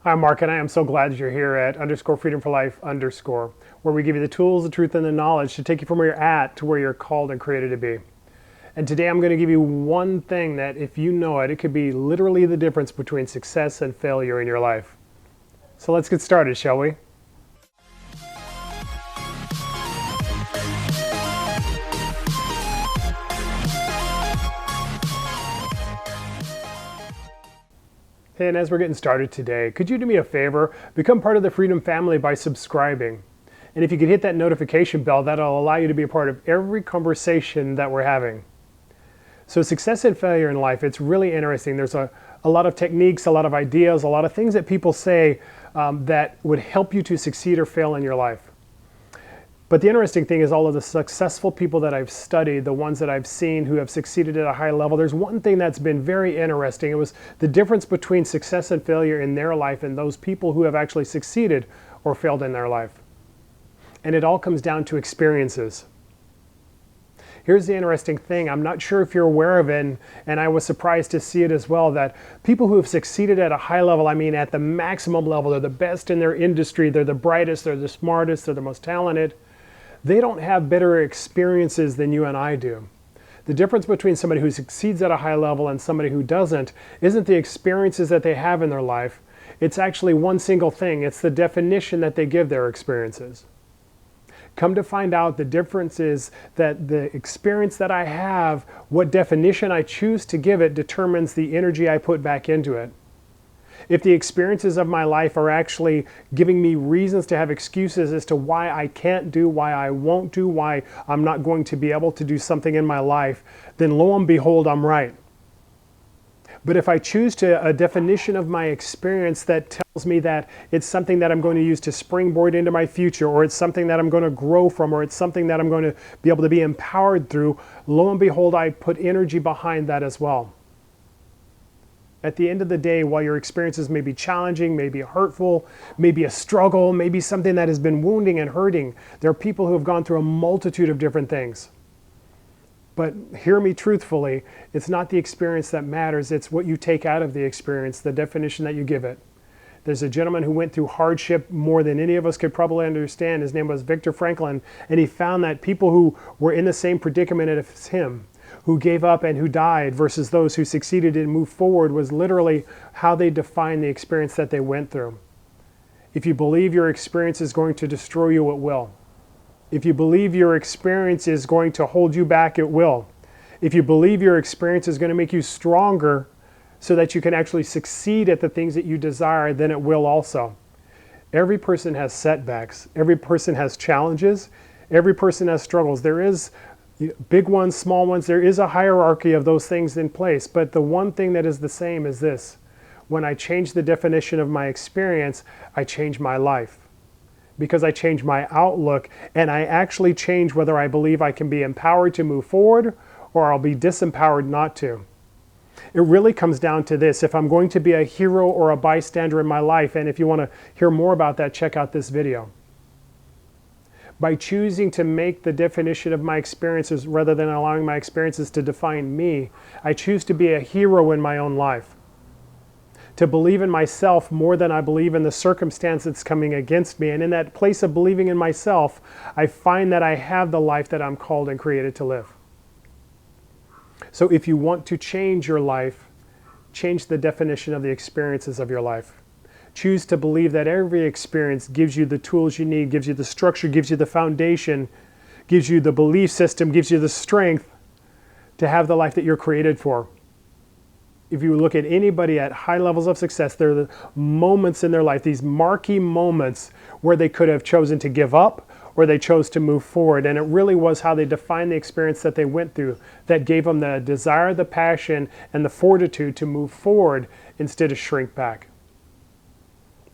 Hi, Mark, and I am so glad you're here at underscore freedom for life underscore, where we give you the tools, the truth, and the knowledge to take you from where you're at to where you're called and created to be. And today I'm going to give you one thing that, if you know it, it could be literally the difference between success and failure in your life. So let's get started, shall we? And as we're getting started today, could you do me a favor? Become part of the Freedom family by subscribing. And if you could hit that notification bell, that'll allow you to be a part of every conversation that we're having. So success and failure in life, it's really interesting. There's a lot of techniques, a lot of ideas, a lot of things that people say that would help you to succeed or fail in your life. But the interesting thing is all of the successful people that I've studied, the ones that I've seen who have succeeded at a high level, there's one thing that's been very interesting. It was the difference between success and failure in their life and those people who have actually succeeded or failed in their life. And it all comes down to experiences. Here's the interesting thing. I'm not sure if you're aware of it, and I was surprised to see it as well, that people who have succeeded at a high level, I mean at the maximum level, they're the best in their industry, they're the brightest, they're the smartest, they're the most talented, they don't have better experiences than you and I do. The difference between somebody who succeeds at a high level and somebody who doesn't isn't the experiences that they have in their life. It's actually one single thing. It's the definition that they give their experiences. Come to find out, the difference is that the experience that I have, what definition I choose to give it, determines the energy I put back into it. If the experiences of my life are actually giving me reasons to have excuses as to why I can't do, why I won't do, why I'm not going to be able to do something in my life, then lo and behold, I'm right. But if I choose a definition of my experience that tells me that it's something that I'm going to use to springboard into my future, or it's something that I'm going to grow from, or it's something that I'm going to be able to be empowered through, lo and behold, I put energy behind that as well. At the end of the day, while your experiences may be challenging, may be hurtful, may be a struggle, maybe something that has been wounding and hurting, there are people who have gone through a multitude of different things. But hear me truthfully, it's not the experience that matters, it's what you take out of the experience, the definition that you give it. There's a gentleman who went through hardship more than any of us could probably understand. His name was Viktor Frankl, and he found that people who were in the same predicament as him, who gave up and who died, versus those who succeeded and moved forward, was literally how they define the experience that they went through. If you believe your experience is going to destroy you, it will. If you believe your experience is going to hold you back, it will. If you believe your experience is going to make you stronger so that you can actually succeed at the things that you desire, then it will also. Every person has setbacks. Every person has challenges. Every person has struggles. There is big ones, small ones. There is a hierarchy of those things in place. But the one thing that is the same is this. When I change the definition of my experience, I change my life. Because I change my outlook, and I actually change whether I believe I can be empowered to move forward or I'll be disempowered not to. It really comes down to this. If I'm going to be a hero or a bystander in my life, and if you want to hear more about that, check out this video. By choosing to make the definition of my experiences rather than allowing my experiences to define me, I choose to be a hero in my own life. To believe in myself more than I believe in the circumstance that's coming against me. And in that place of believing in myself, I find that I have the life that I'm called and created to live. So if you want to change your life, change the definition of the experiences of your life. Choose to believe that every experience gives you the tools you need, gives you the structure, gives you the foundation, gives you the belief system, gives you the strength to have the life that you're created for. If you look at anybody at high levels of success, there are the moments in their life, these marquee moments where they could have chosen to give up or they chose to move forward. And it really was how they defined the experience that they went through that gave them the desire, the passion, and the fortitude to move forward instead of shrink back.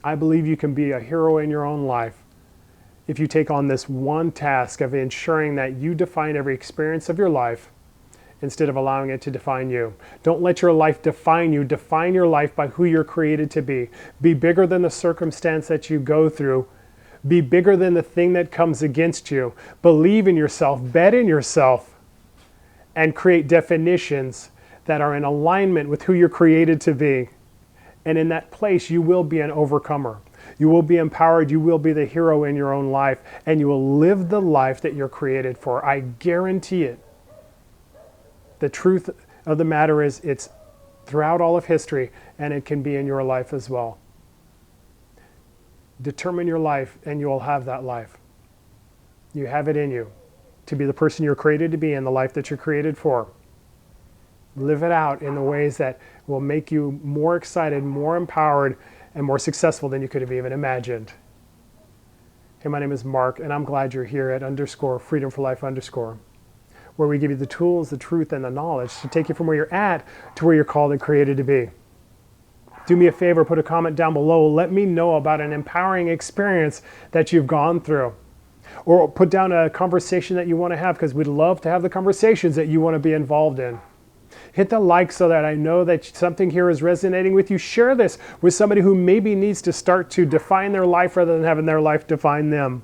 I believe you can be a hero in your own life if you take on this one task of ensuring that you define every experience of your life instead of allowing it to define you. Don't let your life define you. Define your life by who you're created to be. Be bigger than the circumstance that you go through. Be bigger than the thing that comes against you. Believe in yourself, bet in yourself, and create definitions that are in alignment with who you're created to be. And in that place, you will be an overcomer. You will be empowered. You will be the hero in your own life. And you will live the life that you're created for. I guarantee it. The truth of the matter is, it's throughout all of history, and it can be in your life as well. Determine your life, and you will have that life. You have it in you to be the person you're created to be and the life that you're created for. Live it out in the ways that will make you more excited, more empowered, and more successful than you could have even imagined. Hey, my name is Mark, and I'm glad you're here at _Freedom for Life _, where we give you the tools, the truth, and the knowledge to take you from where you're at to where you're called and created to be. Do me a favor, put a comment down below. Let me know about an empowering experience that you've gone through. Or put down a conversation that you want to have, because we'd love to have the conversations that you want to be involved in. Hit the like so that I know that something here is resonating with you. Share this with somebody who maybe needs to start to define their life rather than having their life define them.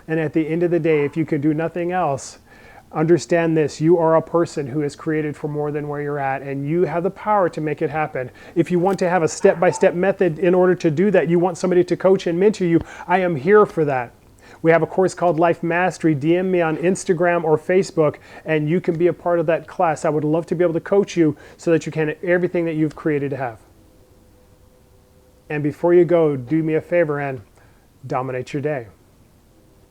And at the end of the day, if you can do nothing else, understand this: you are a person who is created for more than where you're at, and you have the power to make it happen. If you want to have a step-by-step method in order to do that, you want somebody to coach and mentor you, I am here for that. We have a course called Life Mastery. DM me on Instagram or Facebook, and you can be a part of that class. I would love to be able to coach you so that you can have everything that you've created to have. And before you go, do me a favor and dominate your day.